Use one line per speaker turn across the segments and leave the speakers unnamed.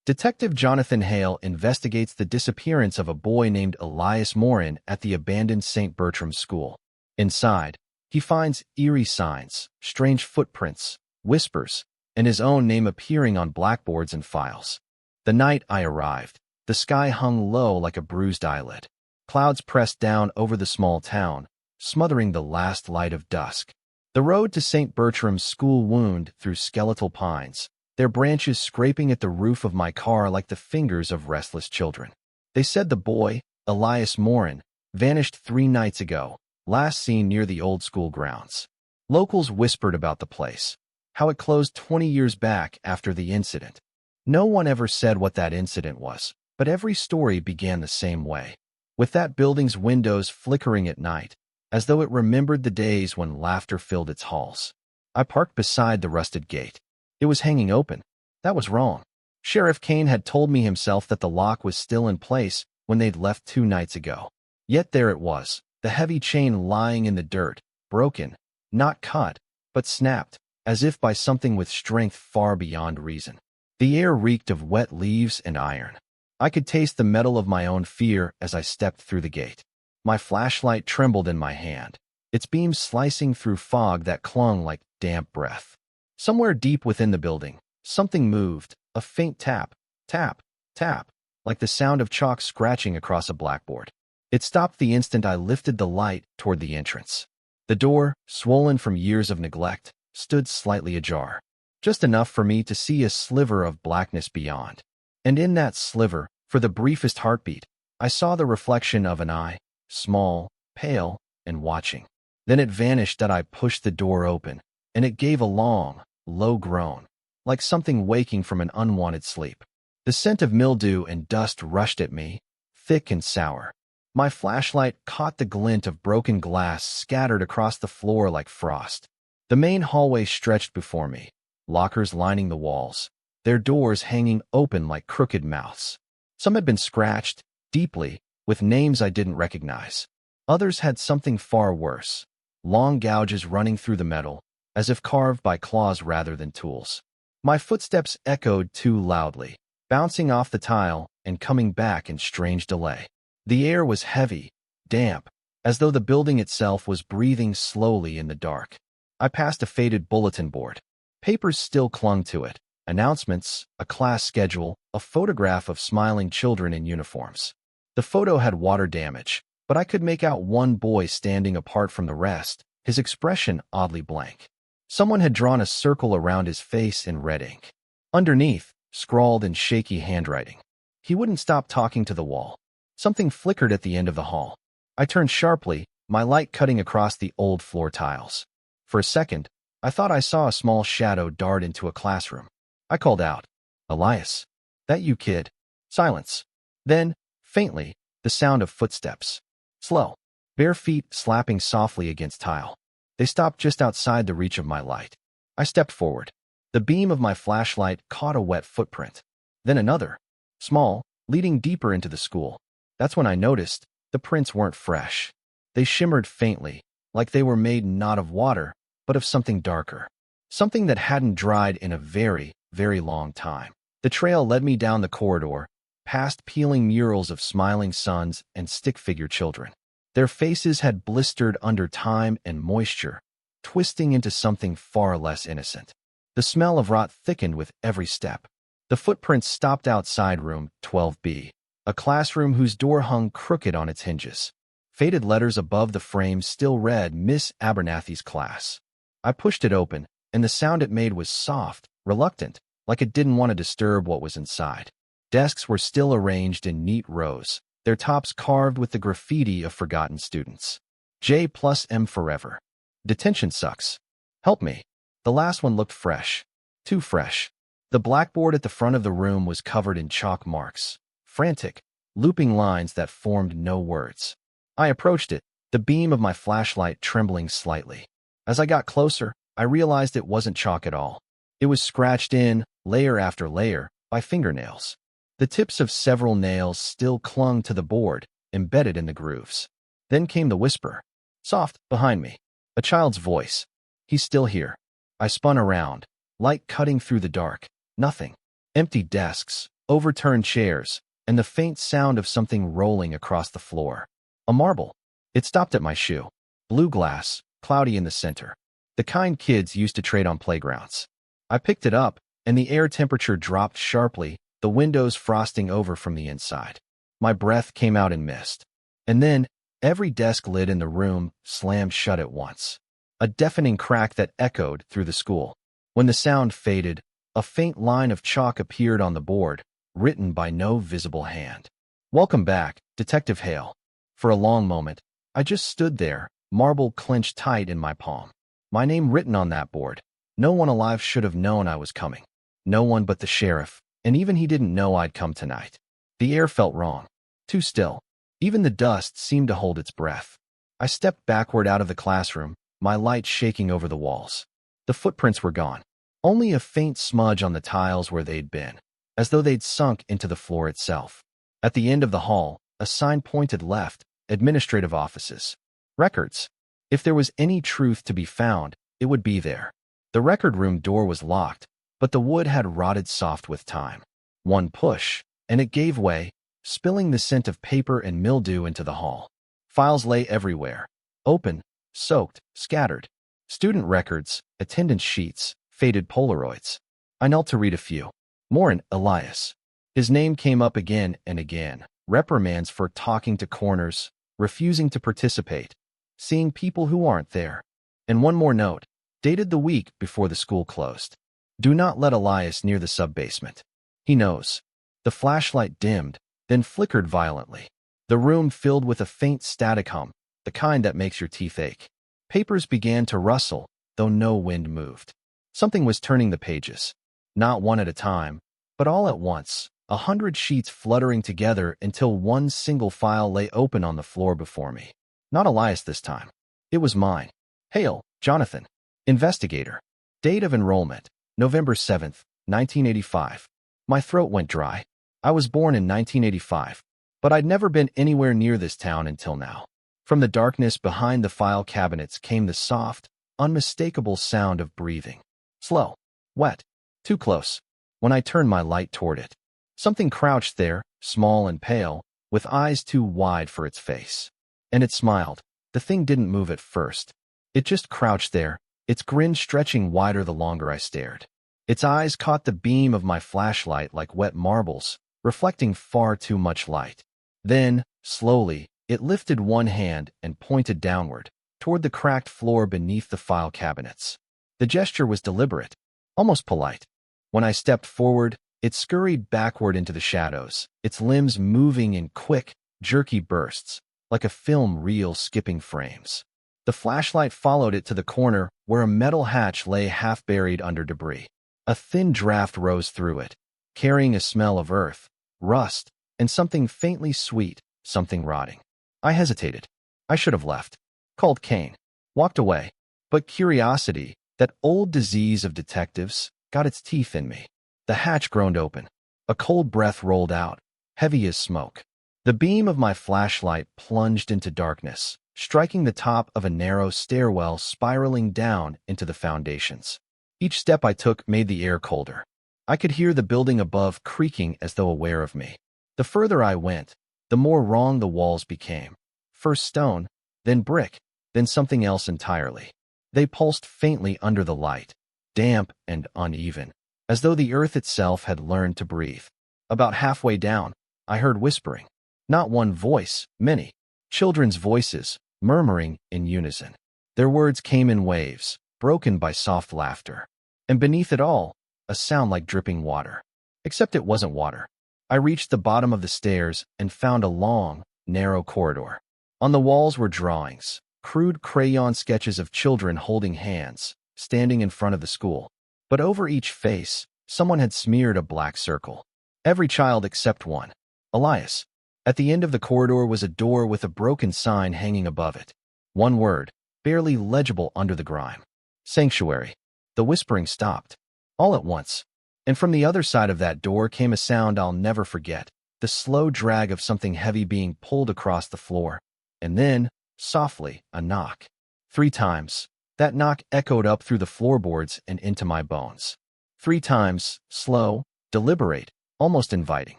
Detective Jonathan Hale investigates the disappearance of a boy named Elias Morin at the abandoned St. Bertram school. Inside, he finds eerie signs, strange footprints, whispers, and his own name appearing on blackboards and files. The night I arrived, the sky hung low like a bruised eyelid. Clouds pressed down over the small town, smothering the last light of dusk. The road to St. Bertram's school wound through skeletal pines, their branches scraping at the roof of my car like the fingers of restless children. They said the boy, Elias Morin, vanished 3 nights ago, last seen near the old school grounds. Locals whispered about the place, how it closed 20 years back after the incident. No one ever said what that incident was, but every story began the same way, with that building's windows flickering at night, as though it remembered the days when laughter filled its halls. I parked beside the rusted gate. It was hanging open. That was wrong. Sheriff Kane had told me himself that the lock was still in place when they'd left 2 nights ago. Yet there it was, the heavy chain lying in the dirt, broken, not cut, but snapped, as if by something with strength far beyond reason. The air reeked of wet leaves and iron. I could taste the metal of my own fear as I stepped through the gate. My flashlight trembled in my hand, its beams slicing through fog that clung like damp breath. Somewhere deep within the building, something moved, a faint tap, tap, tap, like the sound of chalk scratching across a blackboard. It stopped the instant I lifted the light toward the entrance. The door, swollen from years of neglect, stood slightly ajar, just enough for me to see a sliver of blackness beyond. And in that sliver, for the briefest heartbeat, I saw the reflection of an eye, small, pale, and watching. Then it vanished that I pushed the door open, and it gave a long, low groan, like something waking from an unwanted sleep. The scent of mildew and dust rushed at me, thick and sour. My flashlight caught the glint of broken glass scattered across the floor like frost. The main hallway stretched before me, lockers lining the walls, their doors hanging open like crooked mouths. Some had been scratched, deeply, with names I didn't recognize. Others had something far worse, long gouges running through the metal, as if carved by claws rather than tools. My footsteps echoed too loudly, bouncing off the tile and coming back in strange delay. The air was heavy, damp, as though the building itself was breathing slowly in the dark. I passed a faded bulletin board. Papers still clung to it. Announcements, a class schedule, a photograph of smiling children in uniforms. The photo had water damage, but I could make out one boy standing apart from the rest, his expression oddly blank. Someone had drawn a circle around his face in red ink. Underneath, scrawled in shaky handwriting. He wouldn't stop talking to the wall. Something flickered at the end of the hall. I turned sharply, my light cutting across the old floor tiles. For a second, I thought I saw a small shadow dart into a classroom. I called out, "Elias, that you, kid?" Silence. Then, faintly, the sound of footsteps. Slow, bare feet slapping softly against tile. They stopped just outside the reach of my light. I stepped forward. The beam of my flashlight caught a wet footprint. Then another, small, leading deeper into the school. That's when I noticed the prints weren't fresh. They shimmered faintly, like they were made not of water, but of something darker. Something that hadn't dried in a very, very long time. The trail led me down the corridor, past peeling murals of smiling suns and stick-figure children. Their faces had blistered under time and moisture, twisting into something far less innocent. The smell of rot thickened with every step. The footprints stopped outside room 12B, a classroom whose door hung crooked on its hinges. Faded letters above the frame still read Miss Abernathy's class. I pushed it open, and the sound it made was soft, reluctant, like it didn't want to disturb what was inside. Desks were still arranged in neat rows, their tops carved with the graffiti of forgotten students. J plus M forever. Detention sucks. Help me. The last one looked fresh. Too fresh. The blackboard at the front of the room was covered in chalk marks, frantic, looping lines that formed no words. I approached it, the beam of my flashlight trembling slightly. As I got closer, I realized it wasn't chalk at all. It was scratched in, layer after layer, by fingernails. The tips of several nails still clung to the board, embedded in the grooves. Then came the whisper. Soft, behind me. A child's voice. "He's still here." I spun around, light cutting through the dark. Nothing. Empty desks, overturned chairs, and the faint sound of something rolling across the floor. A marble. It stopped at my shoe. Blue glass, cloudy in the center. The kind kids used to trade on playgrounds. I picked it up, and the air temperature dropped sharply, the windows frosting over from the inside. My breath came out in mist. And then, every desk lid in the room slammed shut at once. A deafening crack that echoed through the school. When the sound faded, a faint line of chalk appeared on the board, written by no visible hand. "Welcome back, Detective Hale." For a long moment, I just stood there, marble clenched tight in my palm. My name written on that board. No one alive should have known I was coming. No one but the sheriff, and even he didn't know I'd come tonight. The air felt wrong. Too still. Even the dust seemed to hold its breath. I stepped backward out of the classroom, my light shaking over the walls. The footprints were gone. Only a faint smudge on the tiles where they'd been, as though they'd sunk into the floor itself. At the end of the hall, a sign pointed left, administrative offices. Records. If there was any truth to be found, it would be there. The record room door was locked, but the wood had rotted soft with time. One push, and it gave way, spilling the scent of paper and mildew into the hall. Files lay everywhere. Open, soaked, scattered. Student records, attendance sheets, faded Polaroids. I knelt to read a few. Morin, Elias. His name came up again and again. Reprimands for talking to corners, refusing to participate, seeing people who aren't there. And one more note, dated the week before the school closed. Do not let Elias near the sub-basement. He knows. The flashlight dimmed, then flickered violently. The room filled with a faint static hum, the kind that makes your teeth ache. Papers began to rustle, though no wind moved. Something was turning the pages. Not one at a time, but all at once, 100 sheets fluttering together until one single file lay open on the floor before me. Not Elias this time. It was mine. Hale, Jonathan. Investigator. Date of enrollment, November 7th, 1985. My throat went dry. I was born in 1985, but I'd never been anywhere near this town until now. From the darkness behind the file cabinets came the soft, unmistakable sound of breathing. Slow. Wet. Too close. When I turned my light toward it, something crouched there, small and pale, with eyes too wide for its face. And it smiled. The thing didn't move at first. It just crouched there, its grin stretching wider the longer I stared. Its eyes caught the beam of my flashlight like wet marbles, reflecting far too much light. Then, slowly, it lifted one hand and pointed downward, toward the cracked floor beneath the file cabinets. The gesture was deliberate, almost polite. When I stepped forward, it scurried backward into the shadows, its limbs moving in quick, jerky bursts, like a film reel skipping frames. The flashlight followed it to the corner where a metal hatch lay half-buried under debris. A thin draft rose through it, carrying a smell of earth, rust, and something faintly sweet, something rotting. I hesitated. I should have left. Called Kane. Walked away. But curiosity, that old disease of detectives, got its teeth in me. The hatch groaned open. A cold breath rolled out, heavy as smoke. The beam of my flashlight plunged into darkness, striking the top of a narrow stairwell spiraling down into the foundations. Each step I took made the air colder. I could hear the building above creaking as though aware of me. The further I went, the more wrong the walls became. First stone, then brick, then something else entirely. They pulsed faintly under the light, damp and uneven, as though the earth itself had learned to breathe. About halfway down, I heard whispering. Not one voice, many. Children's voices, murmuring in unison. Their words came in waves, broken by soft laughter. And beneath it all, a sound like dripping water. Except it wasn't water. I reached the bottom of the stairs and found a long, narrow corridor. On the walls were drawings, crude crayon sketches of children holding hands, standing in front of the school. But over each face, someone had smeared a black circle. Every child except one. Elias. At the end of the corridor was a door with a broken sign hanging above it. One word, barely legible under the grime. Sanctuary. The whispering stopped. All at once. And from the other side of that door came a sound I'll never forget, the slow drag of something heavy being pulled across the floor. And then, softly, a knock. 3 times. That knock echoed up through the floorboards and into my bones. 3 times, slow, deliberate, almost inviting.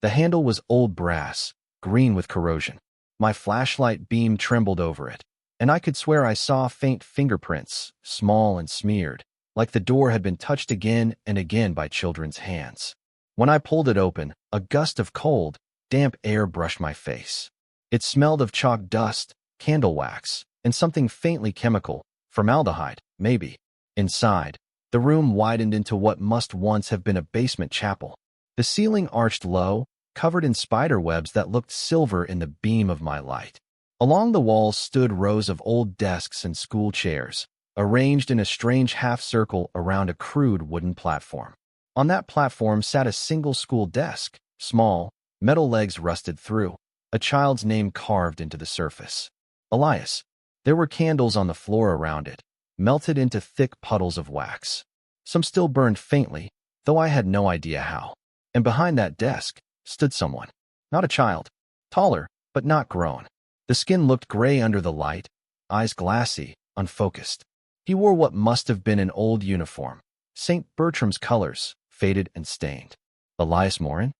The handle was old brass, green with corrosion. My flashlight beam trembled over it, and I could swear I saw faint fingerprints, small and smeared, like the door had been touched again and again by children's hands. When I pulled it open, a gust of cold, damp air brushed my face. It smelled of chalk dust, candle wax, and something faintly chemical, formaldehyde, maybe. Inside, the room widened into what must once have been a basement chapel. The ceiling arched low, covered in spider webs that looked silver in the beam of my light. Along the walls stood rows of old desks and school chairs, arranged in a strange half-circle around a crude wooden platform. On that platform sat a single school desk, small, metal legs rusted through, a child's name carved into the surface. Elias. There were candles on the floor around it, melted into thick puddles of wax. Some still burned faintly, though I had no idea how. And behind that desk stood someone. Not a child. Taller, but not grown. The skin looked gray under the light, eyes glassy, unfocused. He wore what must have been an old uniform, St. Bertram's colors, faded and stained. Elias Morin?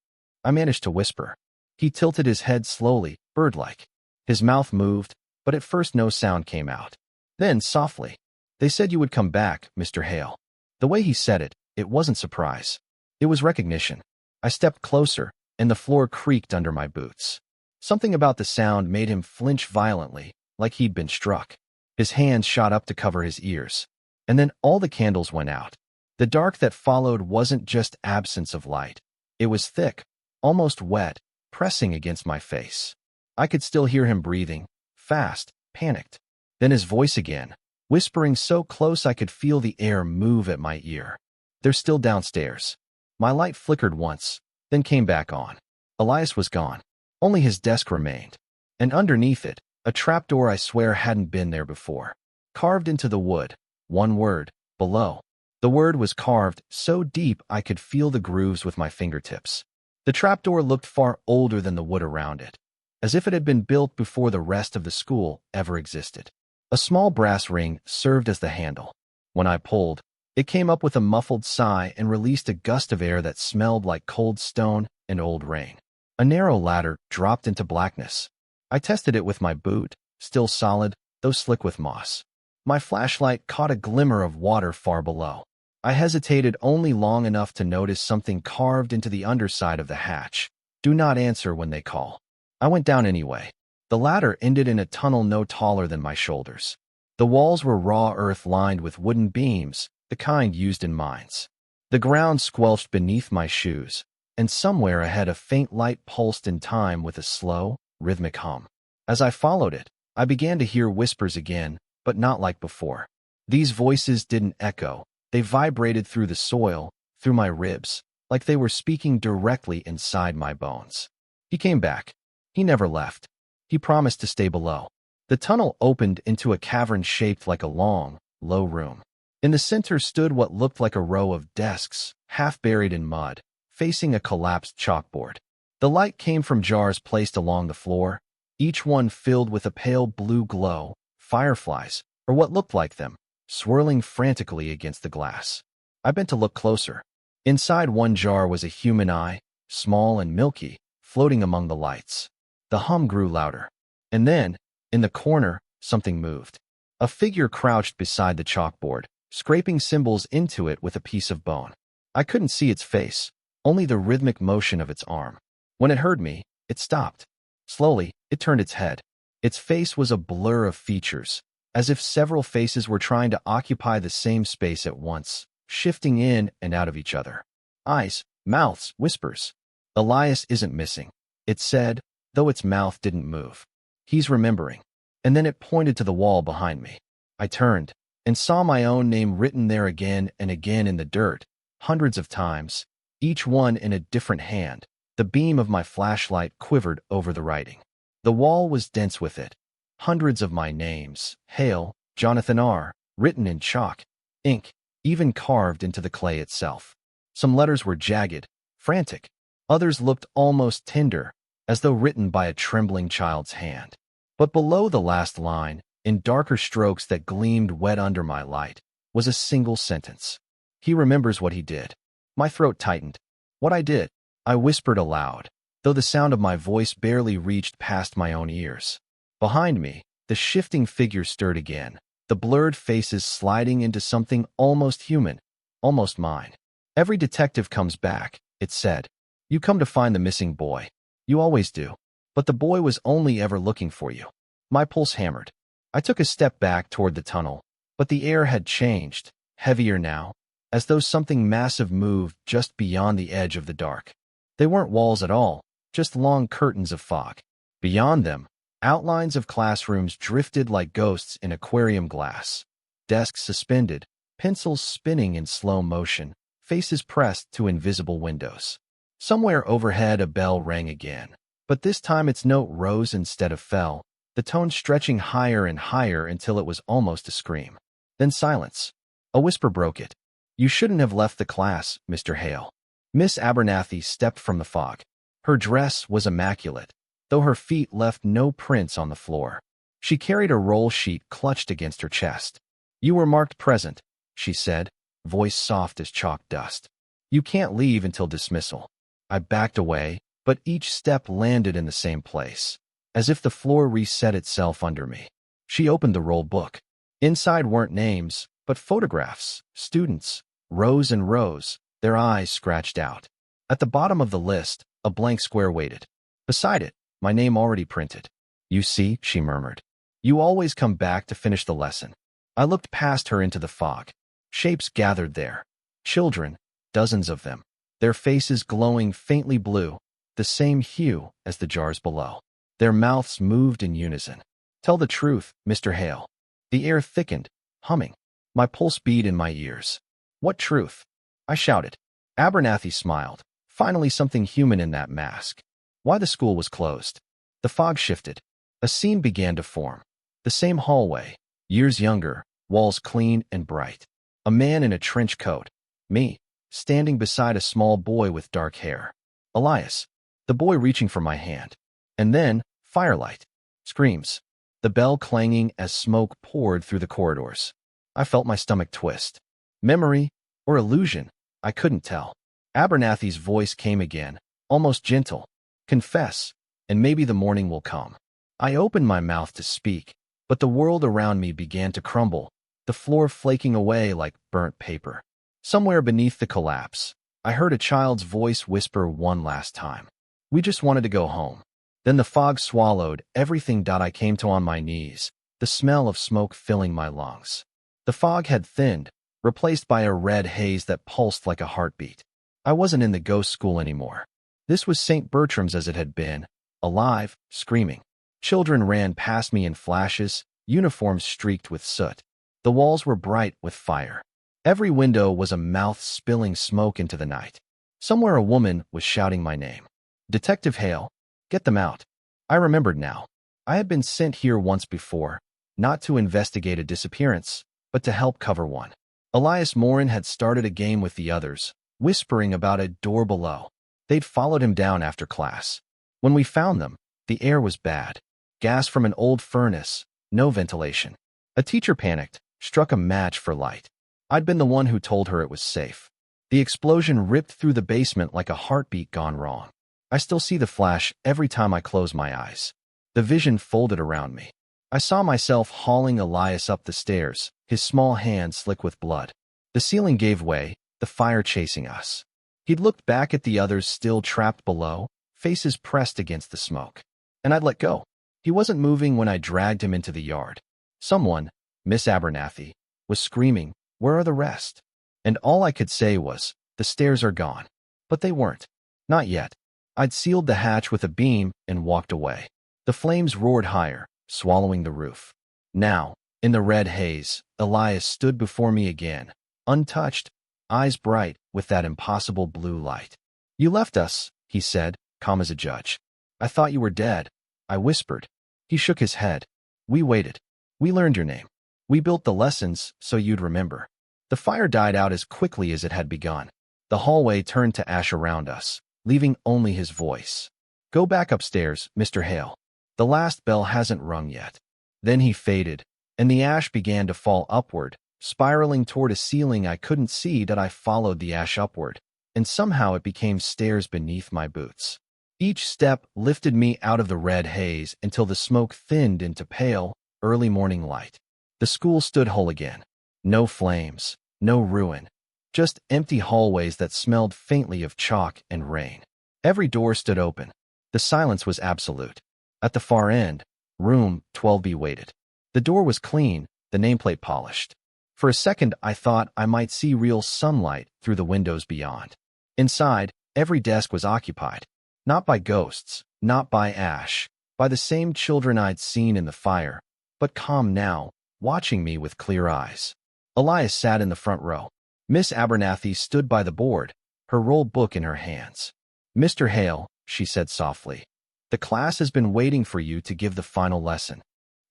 I managed to whisper. He tilted his head slowly, bird-like. His mouth moved, but at first no sound came out. Then, softly, "They said you would come back, Mr. Hale." The way he said it, it wasn't surprise. It was recognition. I stepped closer, and the floor creaked under my boots. Something about the sound made him flinch violently, like he'd been struck. His hands shot up to cover his ears. And then all the candles went out. The dark that followed wasn't just absence of light. It was thick, almost wet, pressing against my face. I could still hear him breathing, fast, panicked. Then his voice again, whispering so close I could feel the air move at my ear. "They're still downstairs." My light flickered once, then came back on. Elias was gone. Only his desk remained. And underneath it, a trapdoor I swear hadn't been there before. Carved into the wood, one word, below. The word was carved so deep I could feel the grooves with my fingertips. The trapdoor looked far older than the wood around it, as if it had been built before the rest of the school ever existed. A small brass ring served as the handle. When I pulled, it came up with a muffled sigh and released a gust of air that smelled like cold stone and old rain. A narrow ladder dropped into blackness. I tested it with my boot, still solid, though slick with moss. My flashlight caught a glimmer of water far below. I hesitated only long enough to notice something carved into the underside of the hatch. "Do not answer when they call." I went down anyway. The ladder ended in a tunnel no taller than my shoulders. The walls were raw earth lined with wooden beams, the kind used in mines. The ground squelched beneath my shoes, and somewhere ahead a faint light pulsed in time with a slow, rhythmic hum. As I followed it, I began to hear whispers again, but not like before. These voices didn't echo. They vibrated through the soil, through my ribs, like they were speaking directly inside my bones. He came back. He never left. He promised to stay below. The tunnel opened into a cavern shaped like a long, low room. In the center stood what looked like a row of desks, half buried in mud, facing a collapsed chalkboard. The light came from jars placed along the floor, each one filled with a pale blue glow, fireflies, or what looked like them, swirling frantically against the glass. I bent to look closer. Inside one jar was a human eye, small and milky, floating among the lights. The hum grew louder. And then, in the corner, something moved. A figure crouched beside the chalkboard, scraping symbols into it with a piece of bone. I couldn't see its face, only the rhythmic motion of its arm. When it heard me, it stopped. Slowly, it turned its head. Its face was a blur of features, as if several faces were trying to occupy the same space at once, shifting in and out of each other. Eyes, mouths, whispers. "Elias isn't missing," it said, though its mouth didn't move. "He's remembering." And then it pointed to the wall behind me. I turned and saw my own name written there again and again in the dirt, hundreds of times, each one in a different hand. The beam of my flashlight quivered over the writing. The wall was dense with it. Hundreds of my names, Hale, Jonathan R., written in chalk, ink, even carved into the clay itself. Some letters were jagged, frantic. Others looked almost tender, as though written by a trembling child's hand. But below the last line, in darker strokes that gleamed wet under my light, was a single sentence. "He remembers what he did." My throat tightened. What I did. I whispered aloud, though the sound of my voice barely reached past my own ears. Behind me, the shifting figure stirred again, the blurred faces sliding into something almost human, almost mine. Every detective comes back, it said. You come to find the missing boy. You always do. But the boy was only ever looking for you. My pulse hammered. I took a step back toward the tunnel, but the air had changed, heavier now, as though something massive moved just beyond the edge of the dark. They weren't walls at all, just long curtains of fog. Beyond them, outlines of classrooms drifted like ghosts in aquarium glass. Desks suspended, pencils spinning in slow motion, faces pressed to invisible windows. Somewhere overhead a bell rang again, but this time its note rose instead of fell, the tone stretching higher and higher until it was almost a scream. Then silence. A whisper broke it. You shouldn't have left the class, Mr. Hale. Miss Abernathy stepped from the fog. Her dress was immaculate, though her feet left no prints on the floor. She carried a roll sheet clutched against her chest. You were marked present, she said, voice soft as chalk dust. You can't leave until dismissal. I backed away, but each step landed in the same place, as if the floor reset itself under me. She opened the roll book. Inside weren't names, but photographs, students, rows and rows, their eyes scratched out. At the bottom of the list, a blank square waited. Beside it, my name already printed. You see, she murmured. You always come back to finish the lesson. I looked past her into the fog. Shapes gathered there. Children, dozens of them, their faces glowing faintly blue, the same hue as the jars below. Their mouths moved in unison. Tell the truth, Mr. Hale. The air thickened, humming. My pulse beat in my ears. What truth? I shouted. Abernathy smiled. Finally something human in that mask. Why the school was closed. The fog shifted. A scene began to form. The same hallway, years younger, walls clean and bright. A man in a trench coat. Me, standing beside a small boy with dark hair. Elias. The boy reaching for my hand. And then, firelight. Screams. The bell clanging as smoke poured through the corridors. I felt my stomach twist. Memory, or illusion, I couldn't tell. Abernathy's voice came again, almost gentle. Confess, and maybe the morning will come. I opened my mouth to speak, but the world around me began to crumble, the floor flaking away like burnt paper. Somewhere beneath the collapse, I heard a child's voice whisper one last time. We just wanted to go home. Then the fog swallowed everything. I came to on my knees, the smell of smoke filling my lungs. The fog had thinned, replaced by a red haze that pulsed like a heartbeat. I wasn't in the ghost school anymore. This was St. Bertram's as it had been, alive, screaming. Children ran past me in flashes, uniforms streaked with soot. The walls were bright with fire. Every window was a mouth spilling smoke into the night. Somewhere a woman was shouting my name. Detective Hale, get them out. I remembered now. I had been sent here once before, not to investigate a disappearance, but to help cover one. Elias Morin had started a game with the others, whispering about a door below. They'd followed him down after class. When we found them, the air was bad. Gas from an old furnace, no ventilation. A teacher panicked, struck a match for light. I'd been the one who told her it was safe. The explosion ripped through the basement like a heartbeat gone wrong. I still see the flash every time I close my eyes. The vision folded around me. I saw myself hauling Elias up the stairs, his small hand slick with blood. The ceiling gave way, the fire chasing us. He'd looked back at the others still trapped below, faces pressed against the smoke. And I'd let go. He wasn't moving when I dragged him into the yard. Someone, Miss Abernathy, was screaming, "Where are the rest?" And all I could say was, "The stairs are gone." But they weren't. Not yet. I'd sealed the hatch with a beam and walked away. The flames roared higher, swallowing the roof. Now, in the red haze, Elias stood before me again, untouched, eyes bright with that impossible blue light. "You left us," he said, calm as a judge. "I thought you were dead," I whispered. He shook his head. "We waited. We learned your name. We built the lessons so you'd remember." The fire died out as quickly as it had begun. The hallway turned to ash around us, leaving only his voice. "Go back upstairs, Mr. Hale. The last bell hasn't rung yet." Then he faded, and the ash began to fall upward, spiraling toward a ceiling I couldn't see. I followed the ash upward. and somehow it became stairs beneath my boots. Each step lifted me out of the red haze until the smoke thinned into pale, early morning light. The school stood whole again. No flames, no ruin, just empty hallways that smelled faintly of chalk and rain. Every door stood open. The silence was absolute. At the far end, room 12B waited. The door was clean, the nameplate polished. For a second, I thought I might see real sunlight through the windows beyond. Inside, every desk was occupied. Not by ghosts, not by ash, by the same children I'd seen in the fire, but calm now, watching me with clear eyes. Elias sat in the front row. Miss Abernathy stood by the board, her roll book in her hands. "Mr. Hale," she said softly, "the class has been waiting for you to give the final lesson."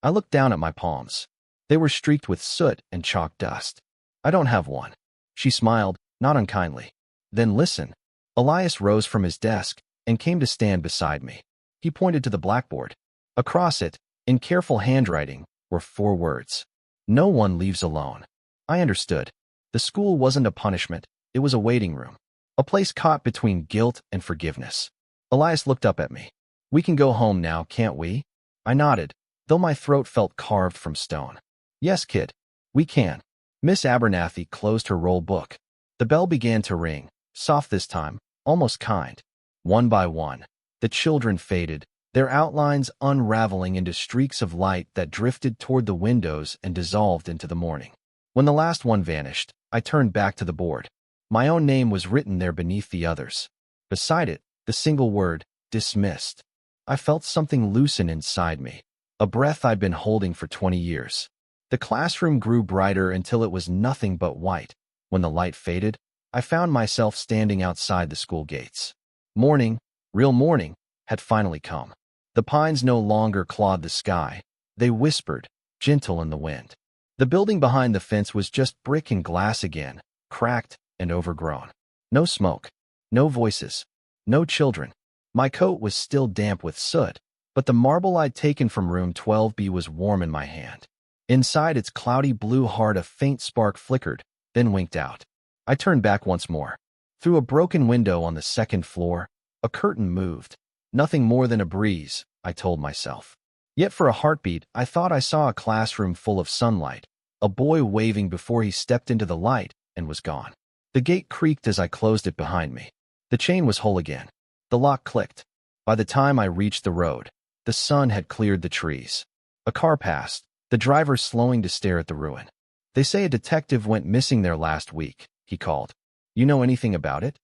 I looked down at my palms. They were streaked with soot and chalk dust. "I don't have one." She smiled, not unkindly. "Then listen." Elias rose from his desk and came to stand beside me. He pointed to the blackboard. Across it, in careful handwriting, were 4 words. "No one leaves alone." I understood. The school wasn't a punishment, it was a waiting room. A place caught between guilt and forgiveness. Elias looked up at me. "We can go home now, can't we?" I nodded, though my throat felt carved from stone. "Yes, kid, we can." Miss Abernathy closed her roll book. The bell began to ring, soft this time, almost kind. One by one, the children faded, their outlines unraveling into streaks of light that drifted toward the windows and dissolved into the morning. When the last one vanished, I turned back to the board. My own name was written there beneath the others. Beside it, the single word, "dismissed." I felt something loosen inside me, a breath I'd been holding for 20 years. The classroom grew brighter until it was nothing but white. When the light faded, I found myself standing outside the school gates. Morning, real morning, had finally come. The pines no longer clawed the sky. They whispered, gentle in the wind. The building behind the fence was just brick and glass again, cracked and overgrown. No smoke, no voices, no children. My coat was still damp with soot, but the marble I'd taken from room 12B was warm in my hand. Inside its cloudy blue heart a faint spark flickered, then winked out. I turned back once more. Through a broken window on the second floor, a curtain moved. Nothing more than a breeze, I told myself. Yet for a heartbeat, I thought I saw a classroom full of sunlight, a boy waving before he stepped into the light and was gone. The gate creaked as I closed it behind me. The chain was whole again. The lock clicked. By the time I reached the road, the sun had cleared the trees. A car passed, the driver slowing to stare at the ruin. "They say a detective went missing there last week," he called. "You know anything about it?"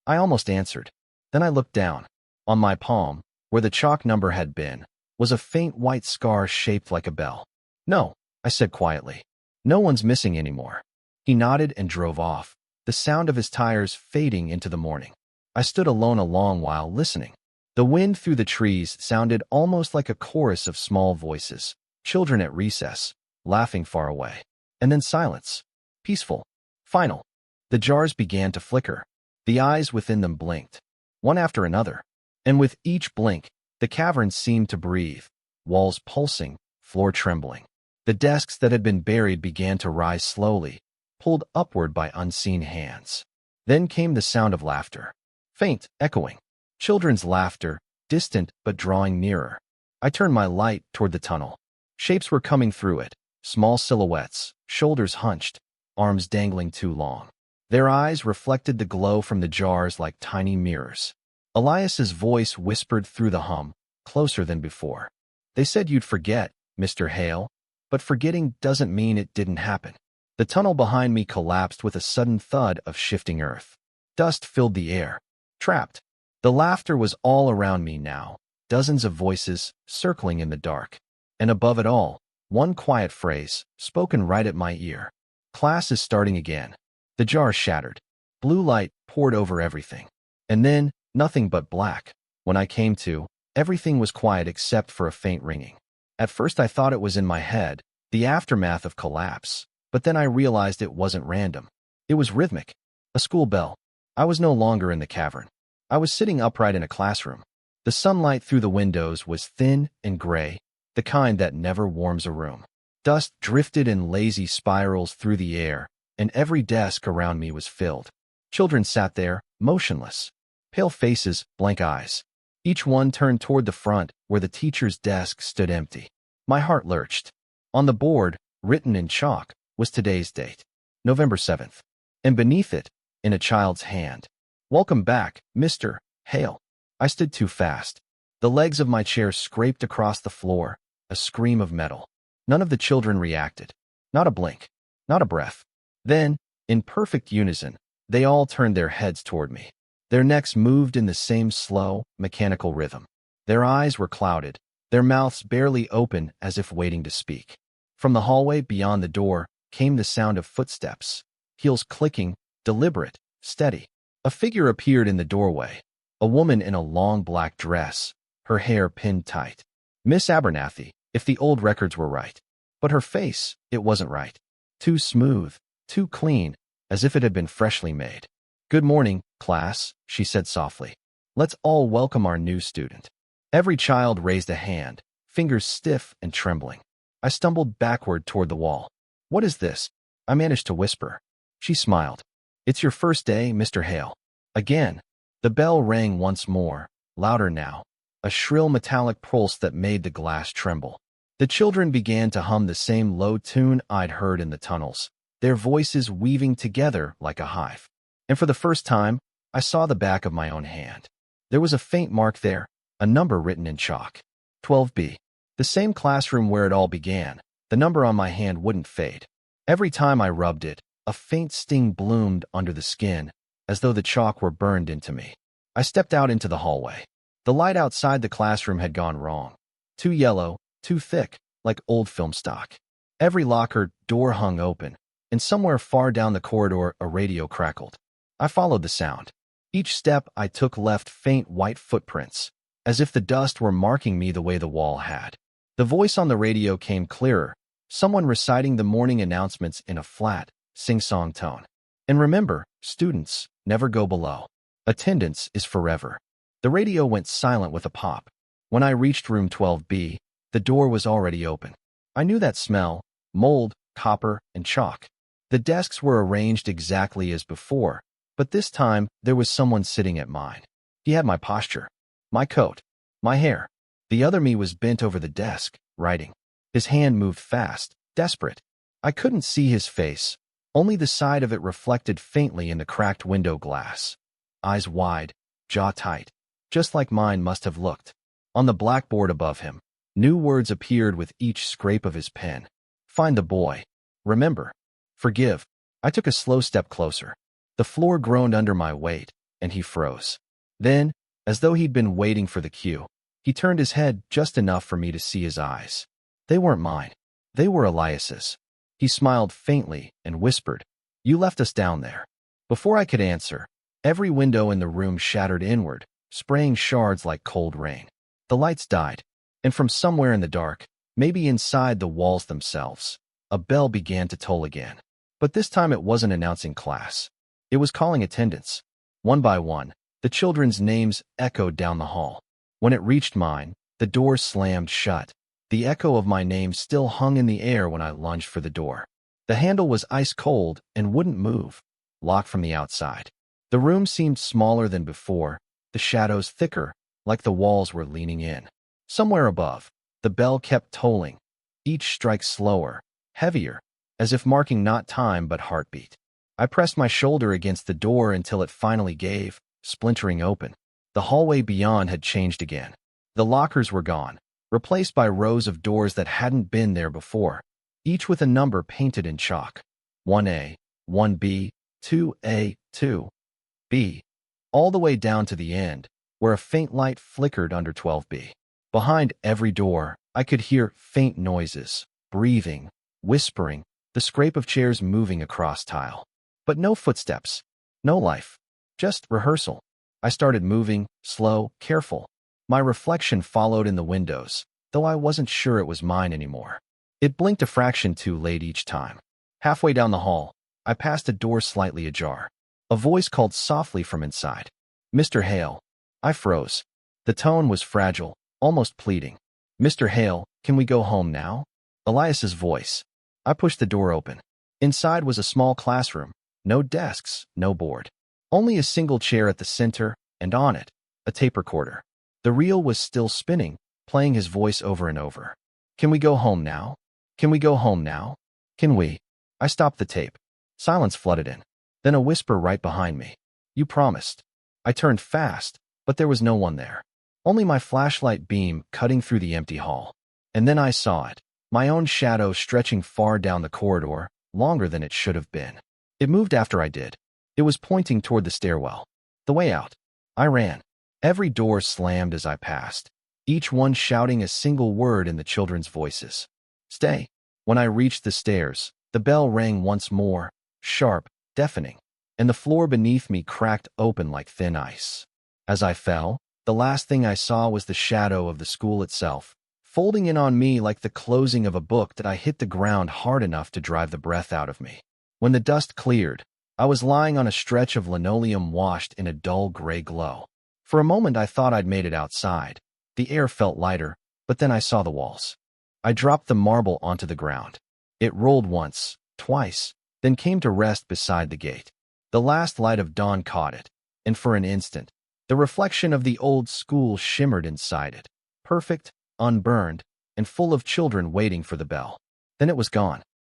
I almost answered. Then I looked down. On my palm, where the chalk number had been, was a faint white scar shaped like a bell. "No," I said quietly. "No one's missing anymore." He nodded and drove off, the sound of his tires fading into the morning. I stood alone a long while listening. The wind through the trees sounded almost like a chorus of small voices, children at recess, laughing far away. And then silence. Peaceful. Final. The jars began to flicker. The eyes within them blinked, one after another. And with each blink, the cavern seemed to breathe, walls pulsing, floor trembling. The desks that had been buried began to rise slowly, pulled upward by unseen hands. Then came the sound of laughter. Faint, echoing. Children's laughter, distant but drawing nearer. I turned my light toward the tunnel. Shapes were coming through it, small silhouettes, shoulders hunched, arms dangling too long. Their eyes reflected the glow from the jars like tiny mirrors. Elias's voice whispered through the hum, closer than before. "They said you'd forget, Mr. Hale, but forgetting doesn't mean it didn't happen." The tunnel behind me collapsed with a sudden thud of shifting earth. Dust filled the air. Trapped. The laughter was all around me now, dozens of voices circling in the dark. And above it all, one quiet phrase, spoken right at my ear. "Class is starting again." The jar shattered. Blue light poured over everything. And then, nothing but black. When I came to, everything was quiet except for a faint ringing. At first I thought it was in my head, the aftermath of collapse. But then I realized it wasn't random. It was rhythmic. A school bell. I was no longer in the cavern. I was sitting upright in a classroom. The sunlight through the windows was thin and gray, the kind that never warms a room. Dust drifted in lazy spirals through the air, and every desk around me was filled. Children sat there, motionless. Pale faces, blank eyes. Each one turned toward the front, where the teacher's desk stood empty. My heart lurched. On the board, written in chalk, was today's date, November 7th. And beneath it, in a child's hand, "Welcome back, Mr. Hale." I stood too fast. The legs of my chair scraped across the floor, a scream of metal. None of the children reacted. Not a blink. Not a breath. Then, in perfect unison, they all turned their heads toward me. Their necks moved in the same slow, mechanical rhythm. Their eyes were clouded, their mouths barely open as if waiting to speak. From the hallway beyond the door came the sound of footsteps, heels clicking, deliberate, steady. A figure appeared in the doorway, a woman in a long black dress, her hair pinned tight. Miss Abernathy, if the old records were right. But her face, it wasn't right. Too smooth, too clean, as if it had been freshly made. "Good morning, class," she said softly. "Let's all welcome our new student." Every child raised a hand, fingers stiff and trembling. I stumbled backward toward the wall. "What is this?" I managed to whisper. She smiled. "It's your first day, Mr. Hale." Again, the bell rang once more, louder now, a shrill metallic pulse that made the glass tremble. The children began to hum the same low tune I'd heard in the tunnels, their voices weaving together like a hive. And for the first time, I saw the back of my own hand. There was a faint mark there, a number written in chalk. 12B. The same classroom where it all began. The number on my hand wouldn't fade. Every time I rubbed it, a faint sting bloomed under the skin, as though the chalk were burned into me. I stepped out into the hallway. The light outside the classroom had gone wrong. Too yellow, too thick, like old film stock. Every locker door hung open, and somewhere far down the corridor a radio crackled. I followed the sound. Each step I took left faint white footprints, as if the dust were marking me the way the wall had. The voice on the radio came clearer, someone reciting the morning announcements in a flat, sing-song tone. "And remember, students, never go below. Attendance is forever." The radio went silent with a pop. When I reached room 12B, the door was already open. I knew that smell: mold, copper, and chalk. The desks were arranged exactly as before, but this time there was someone sitting at mine. He had my posture, my coat, my hair. The other me was bent over the desk, writing. His hand moved fast, desperate. I couldn't see his face, only the side of it reflected faintly in the cracked window glass. Eyes wide, jaw tight, just like mine must have looked. On the blackboard above him, new words appeared with each scrape of his pen. "Find the boy. Remember. Forgive." I took a slow step closer. The floor groaned under my weight, and he froze. Then, as though he'd been waiting for the cue, he turned his head just enough for me to see his eyes. They weren't mine. They were Elias's. He smiled faintly and whispered, "You left us down there." Before I could answer, every window in the room shattered inward, spraying shards like cold rain. The lights died, and from somewhere in the dark, maybe inside the walls themselves, a bell began to toll again. But this time it wasn't announcing class. It was calling attendance. One by one, the children's names echoed down the hall. When it reached mine, the door slammed shut. The echo of my name still hung in the air when I lunged for the door. The handle was ice cold and wouldn't move, locked from the outside. The room seemed smaller than before, the shadows thicker, like the walls were leaning in. Somewhere above, the bell kept tolling, each strike slower, heavier, as if marking not time but heartbeat. I pressed my shoulder against the door until it finally gave, splintering open. The hallway beyond had changed again. The lockers were gone, replaced by rows of doors that hadn't been there before, each with a number painted in chalk. 1A, 1B, 2A, 2B, all the way down to the end, where a faint light flickered under 12B. Behind every door, I could hear faint noises, breathing, whispering, the scrape of chairs moving across tile. But no footsteps, no life, just rehearsal. I started moving, slow, careful. My reflection followed in the windows, though I wasn't sure it was mine anymore. It blinked a fraction too late each time. Halfway down the hall, I passed a door slightly ajar. A voice called softly from inside. "Mr. Hale." I froze. The tone was fragile, almost pleading. "Mr. Hale, can we go home now?" Elias's voice. I pushed the door open. Inside was a small classroom. No desks, no board. Only a single chair at the center, and on it, a tape recorder. The reel was still spinning, playing his voice over and over. Can we go home now? Can we go home now? Can we? I stopped the tape. Silence flooded in. Then a whisper right behind me. You promised. I turned fast, but there was no one there. Only my flashlight beam cutting through the empty hall. And then I saw it. My own shadow stretching far down the corridor, longer than it should have been. It moved after I did. It was pointing toward the stairwell. The way out. I ran. Every door slammed as I passed, each one shouting a single word in the children's voices. Stay. When I reached the stairs, the bell rang once more, sharp, deafening, and the floor beneath me cracked open like thin ice. As I fell, the last thing I saw was the shadow of the school itself, folding in on me like the closing of a book that I hit the ground hard enough to drive the breath out of me. When the dust cleared, I was lying on a stretch of linoleum washed in a dull gray glow. For a moment I thought I'd made it outside. The air felt lighter, but then I saw the walls. I dropped the marble onto the ground. It rolled once, twice, then came to rest beside the gate. The last light of dawn caught it, and for an instant, the reflection of the old school shimmered inside it, perfect, unburned, and full of children waiting for the bell. Then it was gone.